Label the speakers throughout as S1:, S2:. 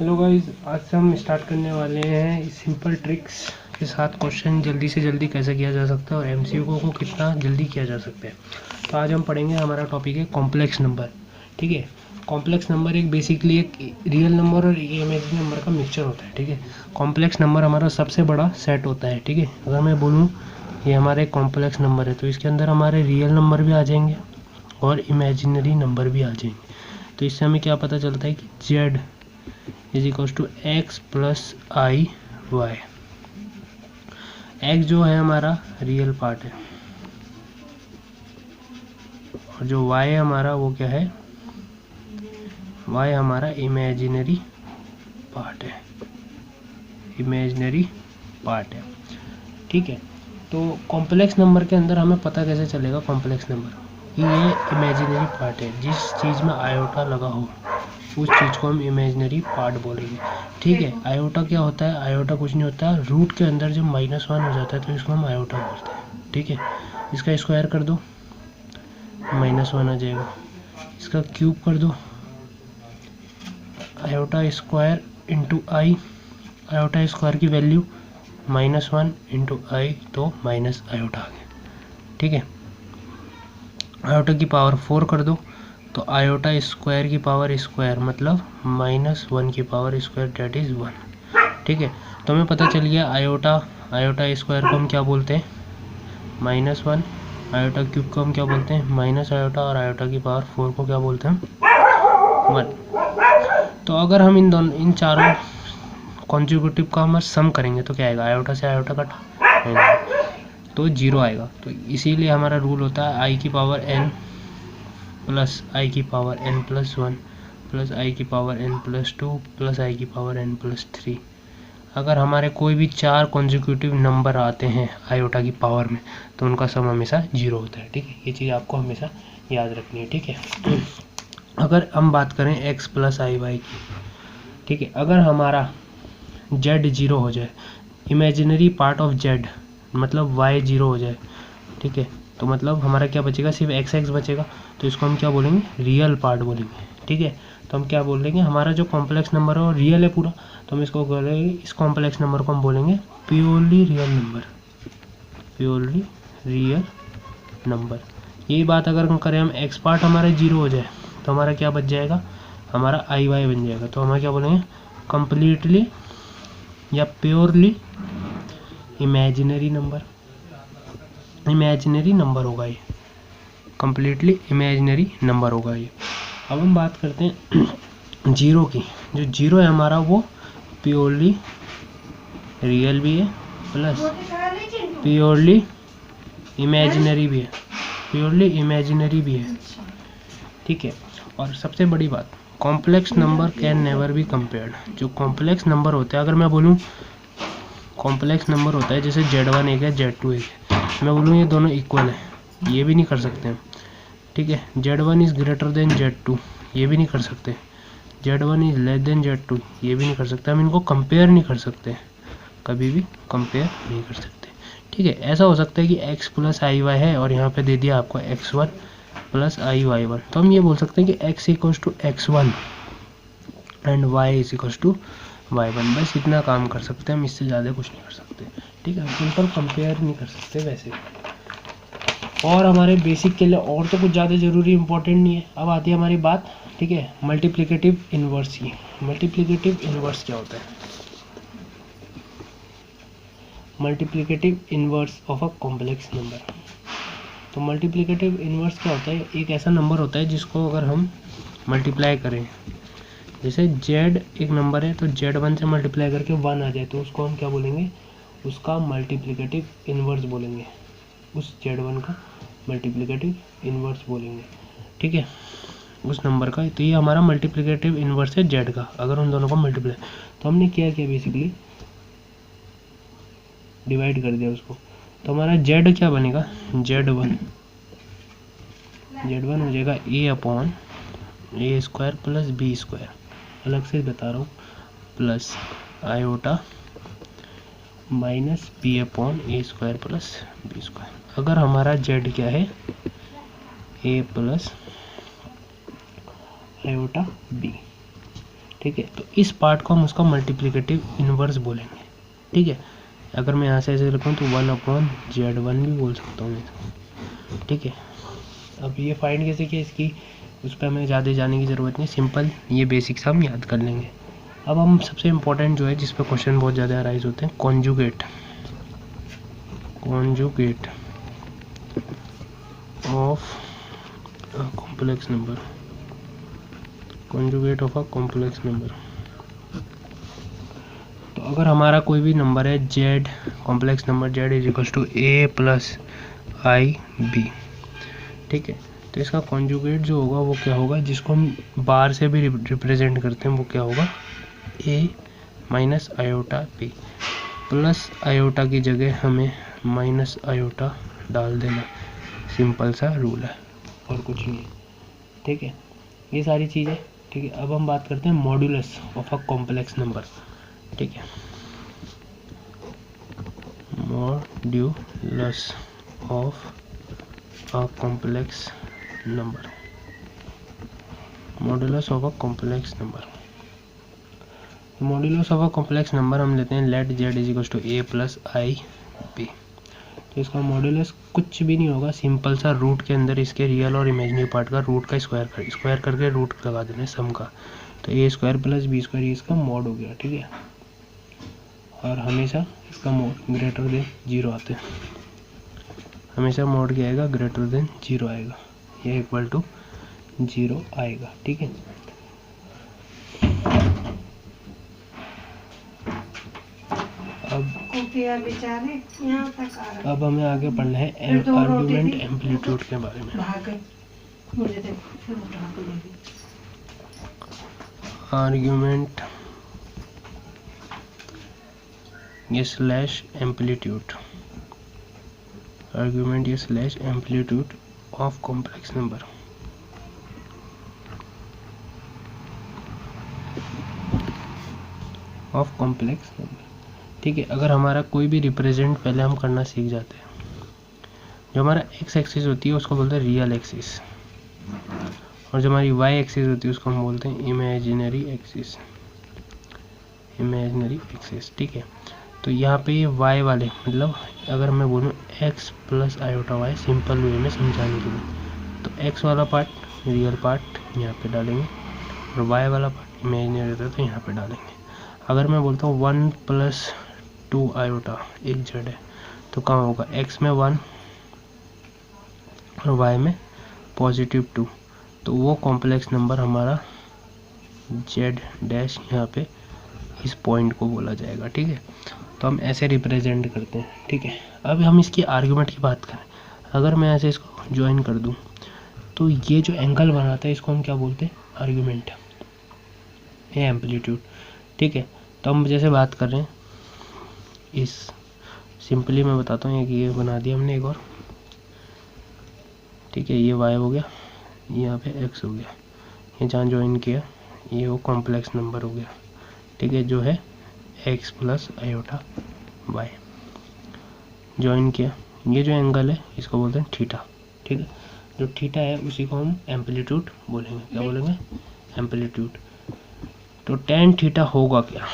S1: Hello guys, आज से हम स्टार्ट करने वाले हैं सिंपल ट्रिक्स के साथ क्वेश्चन जल्दी से जल्दी कैसे किया जा सकता है और एमसीक्यू को कितना जल्दी किया जा सकता है। तो आज हम पढ़ेंगे, हमारा टॉपिक है कॉम्प्लेक्स नंबर। ठीक है, कॉम्प्लेक्स नंबर एक बेसिकली एक रियल नंबर और इमेजिनरी नंबर का मिक्सचर होता है। ठीक है, कॉम्प्लेक्स नंबर हमारा सबसे बड़ा सेट होता है। ठीक है, अगर मैं बोलूँ ये हमारा एक कॉम्प्लेक्स नंबर है तो इसके अंदर हमारे रियल नंबर भी आ जाएंगे और इमेजिनरी नंबर भी आ जाएंगे। तो इससे हमें क्या पता चलता है कि z is equals to x plus i y. X जो है हमारा रियल पार्ट है और जो वाई है हमारा वो क्या है, वाई हमारा इमेजिनरी पार्ट है, इमेजिनरी पार्ट है। ठीक है, तो कॉम्प्लेक्स नंबर के अंदर हमें पता कैसे चलेगा कॉम्प्लेक्स नंबर कि ये इमेजिनरी पार्ट है। जिस चीज़ में आयोटा लगा हो उस चीज़ को हम इमेजिनरी पार्ट बोलेंगे। ठीक है, आयोटा क्या होता है, आयोटा कुछ नहीं होता है, रूट के अंदर जब -1 हो जाता है तो इसको हम आयोटा बोलते हैं। ठीक है, इसका स्क्वायर कर दो -1 आ जाएगा, इसका क्यूब कर दो आयोटा स्क्वायर इंटू आई, आयोटा स्क्वायर की वैल्यू -1 इंटू आई तो माइनस आयोटा आ गया। ठीक है, आयोटा की पावर 4 कर दो तो आयोटा स्क्वायर की पावर स्क्वायर मतलब -1 की पावर स्क्वायर डेट इज़ 1। ठीक है, तो हमें पता चल गया आयोटा स्क्वायर को हम क्या बोलते हैं -1, आयोटा क्यूब को हम क्या बोलते हैं माइनस आयोटा और आयोटा की पावर 4 को क्या बोलते हैं 1। तो अगर हम इन चारों कॉन्जिक्यूटिव का हम सम करेंगे तो क्या आएगा, आयोटा से आयोटा कटा तो 0 आएगा। तो इसीलिए हमारा रूल होता है आई की पावर n प्लस आई की पावर n प्लस 1 प्लस आई की पावर n प्लस 2 प्लस आई की पावर n प्लस 3। अगर हमारे कोई भी 4 कॉन्जिक्यूटिव नंबर आते हैं आयोटा की पावर में तो उनका सम हमेशा 0 होता है। ठीक है, ये चीज़ आपको हमेशा याद रखनी है। ठीक है, अगर हम बात करें x प्लस आई वाई की, ठीक है, अगर हमारा z 0 हो जाए, इमेजिनरी पार्ट ऑफ z मतलब y 0 हो जाए, ठीक है, तो मतलब हमारा क्या बचेगा, सिर्फ x बचेगा। तो इसको हम क्या बोलेंगे, रियल पार्ट बोलेंगे। ठीक है, तो हम क्या बोल देंगे, हमारा जो कॉम्प्लेक्स नंबर है वो रियल है पूरा, तो हम इसको बोलेंगे, इस कॉम्प्लेक्स नंबर को हम बोलेंगे purely real number, purely real number. यही बात अगर हम करें, हम x पार्ट हमारा 0 हो जाए तो हमारा क्या बच जाएगा, हमारा आई वाई बन जाएगा। तो हमारा क्या बोलेंगे, कंप्लीटली या purely imaginary number, imaginary number होगा ये, कंप्लीटली इमेजिनरी नंबर होगा ये। अब हम बात करते हैं जीरो की। जो जीरो है हमारा वो प्योरली रियल भी है प्लस प्योरली इमेजिनरी भी है, प्योरली इमेजिनरी भी है। ठीक है, और सबसे बड़ी बात, complex number can never be compared. जो कॉम्प्लेक्स नंबर होते हैं, अगर मैं बोलूँ कॉम्प्लेक्स नंबर होता है जैसे Z1 एक है Z2 एक है, मैं बोलूँ ये दोनों इक्वल है, ये भी नहीं कर सकते हम। ठीक है, Z1 is greater than Z2, ये भी नहीं कर सकते। Z1 is less than Z2, ये भी नहीं कर सकते। हम इनको कंपेयर नहीं कर सकते, कभी भी कंपेयर नहीं कर सकते। ठीक है, ऐसा हो सकता है कि x प्लस आई वाई है और यहाँ पे दे दिया आपको x1 प्लस आई वाई 1, तो हम ये बोल सकते हैं कि x equals to x1 and y is equals to y1। बस इतना काम कर सकते हैं हम, इससे ज़्यादा कुछ नहीं कर सकते। ठीक है, हम इनको कंपेयर नहीं कर सकते वैसे। और हमारे बेसिक के लिए और तो कुछ ज़्यादा ज़रूरी इंपॉर्टेंट नहीं है। अब आती है हमारी बात, ठीक है, मल्टीप्लिकेटिव इन्वर्स की। मल्टीप्लिकेटिव इन्वर्स क्या होता है, multiplicative inverse of a complex number. तो मल्टीप्लिकेटिव इन्वर्स क्या होता है, एक ऐसा नंबर होता है जिसको अगर हम मल्टीप्लाई करें, जैसे z एक नंबर है तो Z1 से मल्टीप्लाई करके 1 आ जाए तो उसको हम क्या बोलेंगे, उसका मल्टीप्लिकेटिव इन्वर्स बोलेंगे, उस Z1 का मल्टीप्लिकेटिव इन्वर्स बोलेंगे। ठीक है, उस नंबर का। तो ये हमारा मल्टीप्लिकेटिव इन्वर्स है z का, अगर उन दोनों को मल्टीप्लाई, तो हमने क्या किया, बेसिकली डिवाइड कर दिया उसको, तो हमारा z क्या बनेगा, Z1 हो जाएगा a/a square plus b square, अलग से बता रहा हूँ, plus iota minus b/a square plus b square. अगर हमारा z क्या है, a प्लस आयोटा b। ठीक है। तो इस पार्ट को हम उसका मल्टीप्लिकेटिव इनवर्स बोलेंगे, ठीक है। अगर मैं यहाँ से ऐसे लिखूँ तो 1/Z1 भी बोल सकता हूँ मैं, ठीक है। अब ये फाइंड कैसे किया इसकी, उस पर हमें ज़्यादा जाने की ज़रूरत नहीं, सिंपल ये बेसिक्स हम याद कर लेंगे। अब हम सबसे इम्पोर्टेंट जो है जिस पर क्वेश्चन बहुत ज़्यादा अराइज होते हैं, conjugate of a complex number, conjugate of a complex number. तो अगर हमारा कोई भी नंबर है z, complex number z is equals to a plus i b, ठीक है। तो इसका कॉन्जुगेट जो होगा वो क्या होगा, जिसको हम बार से भी रिप्रेजेंट करते हैं, वो क्या होगा, a minus iota b, plus iota की जगह हमें माइनस आयोटा डाल देना, सिंपल सा रूल है और कुछ नहीं, ठीक है। ये सारी चीज़ें, ठीक है। अब हम बात करते हैं modulus of a complex number, ठीक है। Modulus of a complex number, modulus of a complex number. Modulus of a complex number हम लेते हैं let z is equal to a plus i b. तो इसका मॉड्यूलस कुछ भी नहीं होगा, सिंपल सा रूट के अंदर इसके रियल और इमेजिनरी पार्ट का रूट का स्क्वायर करके रूट लगा देना है सम का। तो a square plus b square ये इसका मॉड हो गया, ठीक है। और हमेशा इसका मॉड ग्रेटर देन 0 आते हैं, हमेशा मॉड क्या आएगा, ग्रेटर देन 0 आएगा, ये इक्वल टू 0 आएगा, ठीक है। अब हमें आगे पढ़ना है आर्गुमेंट एम्पलीट्यूड के बारे में। आर्गुमेंट ये स्लैश एम्पलीट्यूड, आर्गुमेंट ये slash amplitude of complex number. Of complex number, ठीक है। अगर हमारा कोई भी रिप्रेजेंट पहले हम करना सीख जाते हैं, जो हमारा एक्स एक्सिस होती है उसको बोलते हैं रियल एक्सिस, और जो हमारी वाई एक्सिस होती है उसको हम बोलते हैं इमेजिनरी एक्सिस, इमेजिनरी एक्सिस, ठीक है। तो यहाँ पे ये वाई वाले, मतलब अगर मैं बोलूँ x plus iota y, simple way में समझाने के लिए, तो एक्स वाला पार्ट रियल पार्ट यहाँ पे डालेंगे और वाई वाला पार्ट इमेजिनरी होता है तो यहाँ पे डालेंगे। अगर मैं बोलता हूँ 1 प्लस 2 आयोटा एक जेड है, तो कहाँ होगा, एक्स में 1 और वाई में पॉजिटिव 2, तो वो कॉम्प्लेक्स नंबर हमारा जेड डैश यहाँ पे इस पॉइंट को बोला जाएगा, ठीक है। तो हम ऐसे रिप्रेजेंट करते हैं, ठीक है। अब हम इसकी आर्गुमेंट की बात करें, अगर मैं ऐसे इसको ज्वाइन कर दूं तो ये जो एंगल बनाता है इसको हम क्या बोलते हैं, आर्गुमेंट या एम्पलीट्यूड, ठीक है। तो हम जैसे बात कर रहे हैं इस, सिंपली मैं बताता हूँ कि ये बना दिया हमने एक और, ठीक है। ये y हो गया, यहाँ पे x हो गया, ये जहाँ ज्वाइन किया ये वो कॉम्प्लेक्स नंबर हो गया, ठीक है, जो है x plus iota y join किया। ये जो एंगल है इसको बोलते हैं थीटा, ठीक है। जो थीटा है उसी को हम एम्पलीट्यूड बोलेंगे, क्या बोलेंगे, एम्पलीट्यूड। तो tan थीटा होगा क्या,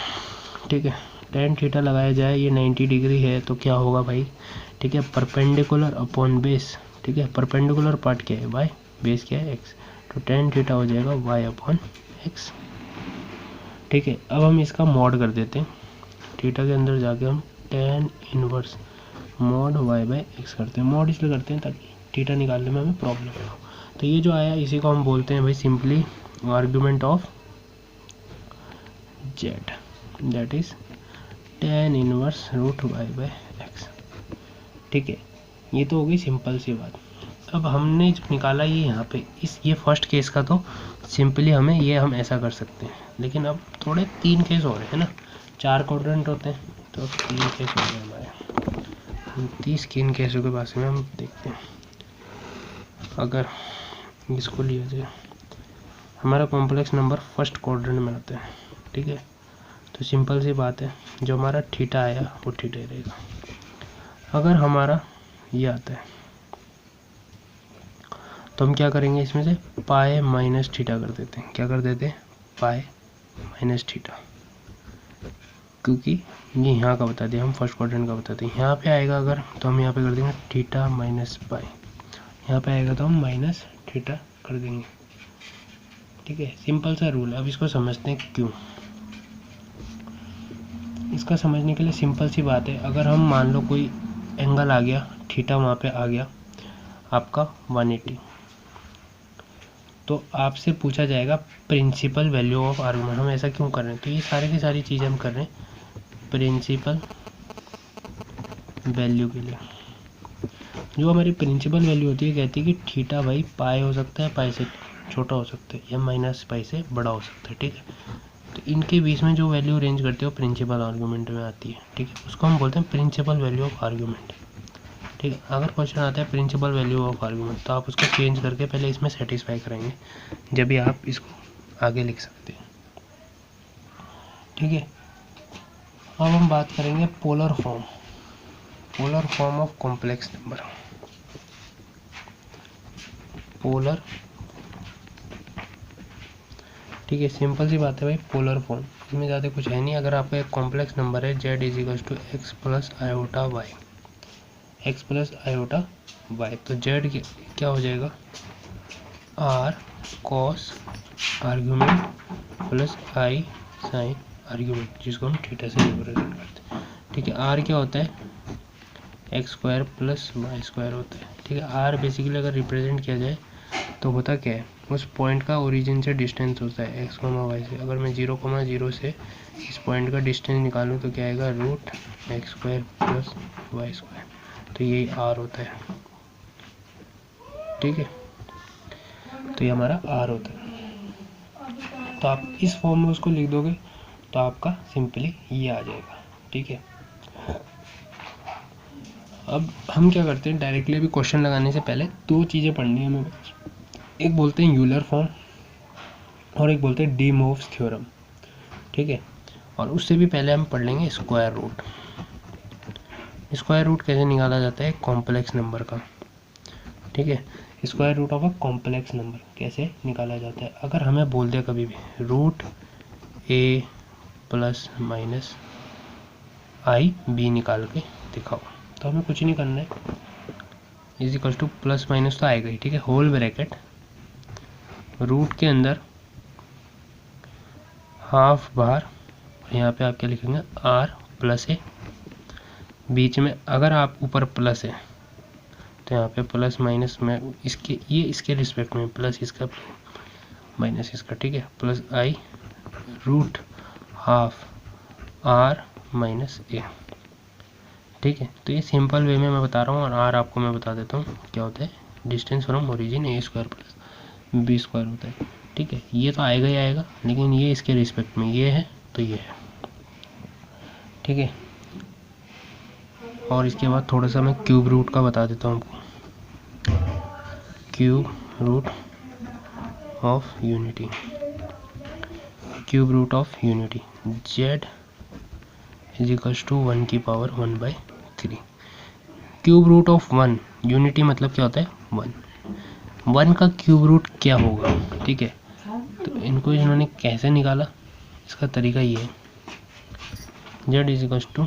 S1: ठीक है। tan थीटा लगाया जाए, ये 90 डिग्री है तो क्या होगा भाई, ठीक है, परपेंडिकुलर अपॉन बेस, ठीक है। परपेंडिकुलर पार्ट क्या है y, बेस क्या है x, तो tan थीटा हो जाएगा y अपॉन x, ठीक है। अब हम इसका मॉड कर देते हैं, थीटा के अंदर जाके हम tan inverse mod y by x करते हैं। मॉड इसलिए करते हैं ताकि थीटा निकालने में हमें प्रॉब्लम ना हो। तो ये जो आया इसी को हम बोलते हैं भाई simply argument of z, that is tan inverse root y by x, ठीक है। ये तो हो गई सिंपल सी बात। अब हमने जो निकाला ये यहाँ पे ये फर्स्ट केस का, तो सिंपली हमें ये हम ऐसा कर सकते हैं, लेकिन अब थोड़े 3 केस हो रहे हैं ना, 4 क्वाड्रेंट होते हैं, तो अब 3 केस हो रहे हैं हमारे। 30 3 केसों के पास में हम देखते हैं। अगर इसको लिया जाए, हमारा कॉम्प्लेक्स नंबर फर्स्ट क्वाड्रेंट में आता है, ठीक है। तो सिंपल सी बात है, जो हमारा थीटा आया वो थीटा ही रहेगा। अगर हमारा ये आता है तो हम क्या करेंगे, इसमें से पाए माइनस थीटा कर देते हैं, क्या कर देते हैं, पाए माइनस थीटा, क्योंकि ये यहाँ का बता दिया, हम फर्स्ट क्वाड्रेंट का बताते हैं। यहाँ पे आएगा अगर तो हम यहाँ पे कर देंगे थीटा माइनस पाई, यहाँ पे आएगा तो हम माइनस थीटा कर देंगे। ठीक है, सिंपल सा रूल है। अब इसको समझते हैं क्यों। इसका समझने के लिए सिंपल सी बात है, अगर हम मान लो कोई एंगल आ गया, थीटा वहाँ पे आ गया आपका 180, तो आपसे पूछा जाएगा प्रिंसिपल वैल्यू ऑफ आर्गुमेंट। हम ऐसा क्यों कर रहे हैं, तो ये सारी की सारी चीज़ें हम कर रहे हैं प्रिंसिपल वैल्यू के लिए। जो हमारी प्रिंसिपल वैल्यू होती है, कहती है कि थीटा भाई पाई हो सकता है, पाई से छोटा हो सकता है, या माइनस पाई से बड़ा हो सकता है। ठीक है, तो इनके बीच में जो वैल्यू रेंज करते हो प्रिंसिपल आर्गूमेंट में आती है। ठीक है, उसको हम बोलते हैं प्रिंसिपल वैल्यू ऑफ आर्गूमेंट। ठीक है, अगर क्वेश्चन आता है प्रिंसिपल वैल्यू ऑफ आर्गूमेंट, तो आप उसको चेंज करके पहले इसमें सेटिस्फाई करेंगे, जब भी आप इसको आगे लिख सकते हैं। ठीक है, अब हम बात करेंगे polar form of complex number. Polar, ठीक है, सिंपल सी बात है भाई, पोलर फॉर्म, इसमें ज़्यादा कुछ है नहीं। अगर आपका एक कॉम्प्लेक्स नंबर है z = x plus iota y, x plus iota y, तो z क्या हो जाएगा, r cos argument plus i sin argument, जिसको हम थीटा से रिप्रेजेंट करते हैं। ठीक है, r क्या होता है, x² प्लस y² होता है। ठीक है, r बेसिकली अगर रिप्रेजेंट किया जाए तो होता क्या है, उस पॉइंट का ओरिजिन से डिस्टेंस होता है x, y से। अगर मैं 0,0 से इस पॉइंट का डिस्टेंस निकालूं तो क्या आएगा, √x² प्लस y², तो यही r होता है। ठीक है, तो ये हमारा r होता है। तो आप इस फॉर्म में उसको लिख दोगे तो आपका सिंपली ये आ जाएगा। ठीक है, अब हम क्या करते हैं, डायरेक्टली अभी क्वेश्चन लगाने से पहले दो चीज़ें पढ़नी है हमें। एक बोलते हैं यूलर फॉर्म और एक बोलते हैं डी मोव्स थ्योरम। ठीक है, और उससे भी पहले हम पढ़ लेंगे स्क्वायर रूट। स्क्वायर रूट कैसे निकाला जाता है कॉम्प्लेक्स नंबर का। ठीक है, square root of a complex number कैसे निकाला जाता है। अगर हमें बोल दिया कभी भी √a प्लस माइनस IB निकाल के दिखाओ, तो हमें कुछ नहीं करना है, = प्लस माइनस तो आएगा ही। ठीक है, होल ब्रैकेट रूट के अंदर हाफ बार, यहाँ पे आप क्या लिखेंगे, r प्लस a, बीच में अगर आप ऊपर प्लस है तो यहाँ पे प्लस माइनस में इसके, ये इसके रिस्पेक्ट में प्लस इसका माइनस इसका। ठीक है, plus i √half r minus a। ठीक है, तो ये सिंपल वे में मैं बता रहा हूँ, और r आपको मैं बता देता हूँ क्या होता है, distance from origin a² plus b² होता है। ठीक है, ये तो आएगा ही आएगा, लेकिन ये इसके रिस्पेक्ट में ये है तो ये है। ठीक है, और इसके बाद थोड़ा सा मैं क्यूब रूट का बता देता हूँ आपको। Cube root of unity, cube root of unity z = 1 की power 1/3। Cube root of 1, unity मतलब क्या होता है 1 का क्यूब रूट क्या होगा। ठीक है, तो इनको इन्होंने कैसे निकाला, इसका तरीका ये है, z =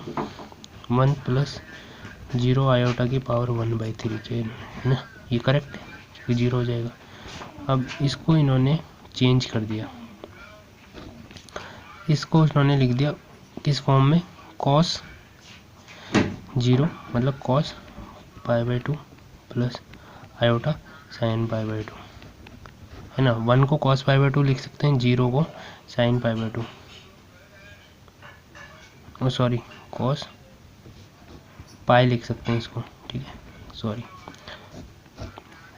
S1: 1 प्लस 0 आयोटा की पावर 1/3 है ना, ये करेक्ट है, क्योंकि 0 हो जाएगा। अब इसको इन्होंने चेंज कर दिया, इसको इन्होंने लिख दिया किस फॉर्म में, cos 0 मतलब cos π/2 प्लस आयोटा sin π/2 है ना। 1 को cos π/2 लिख सकते हैं, 0 को sin π/2, ओ सॉरी cos पाई लिख सकते हैं इसको। ठीक है, सॉरी,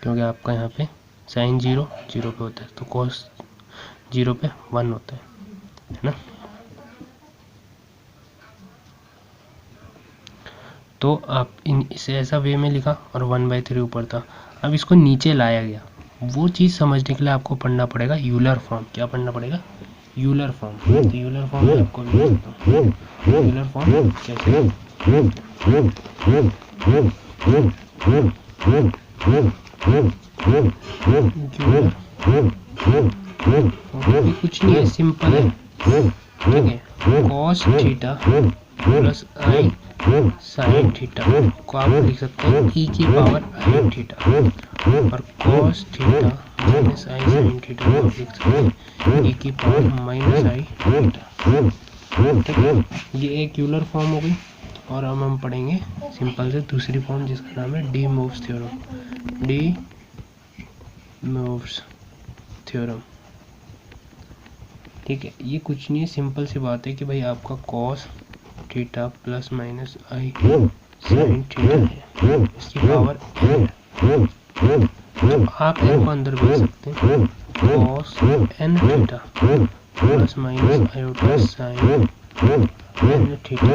S1: क्योंकि आपका यहाँ पे साइन 0 0 पे होता है, तो cos 0 पे 1 होता है ना। तो आप इसे ऐसा वे में लिखा और 1/3 ऊपर था। अब इसको नीचे लाया गया, वो चीज़ समझने के लिए आपको पढ़ना पड़ेगा यूलर फॉर्म। क्या पढ़ना पड़ेगा, यूलर फॉर्म। तो यूलर फॉर्म में आपको भी बताता हूँ, यूलर फॉर्म कैसे, कुछ नहीं है, सिंपल है। ठीक है। कॉस थीटा प्लस आई साइन थीटा को आप लिख सकते हैं ई की पावर आई थीटा, और कॉस थीटा माइनस आई साइन थीटा को आप लिख सकते हैं ई की पावर माइनस आई थीटा। ठीक है, ये एक यूलर फॉर्म हो गई। और अब हम पढ़ेंगे सिंपल से दूसरी फॉर्म जिसका नाम है D moves theorem. D moves theorem, ठीक है। ये कुछ नहीं, सिंपल सी बात है कि भाई आपका कॉस थीटा प्लस माइनस आई साइन थीटा है, इसकी पावर n है। तो आप n को अंदर भेज सकते हैं, cos n theta plus minus iota sine n theta.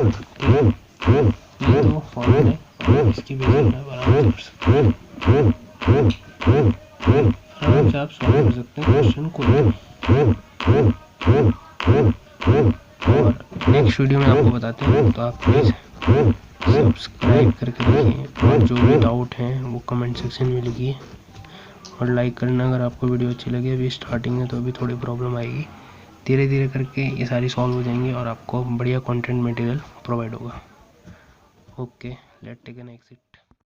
S1: ये दो फॉर्मूले और इसकी बेसिस में आराम से आप सॉल्व कर सकते हैं क्वेश्चन को। और नेक्स्ट वीडियो में आपको बताते हैं, तो आप प्लीज़ सब्सक्राइब करके रखिए, और जो भी डाउट हैं वो कमेंट सेक्शन में लिखिए, और लाइक करना अगर आपको वीडियो अच्छी लगे। अभी स्टार्टिंग है तो अभी थोड़ी प्रॉब्लम आएगी, धीरे धीरे करके ये सारी सॉल्व हो जाएंगी और आपको बढ़िया कंटेंट मटेरियल प्रोवाइड होगा। Okay, let's take an exit.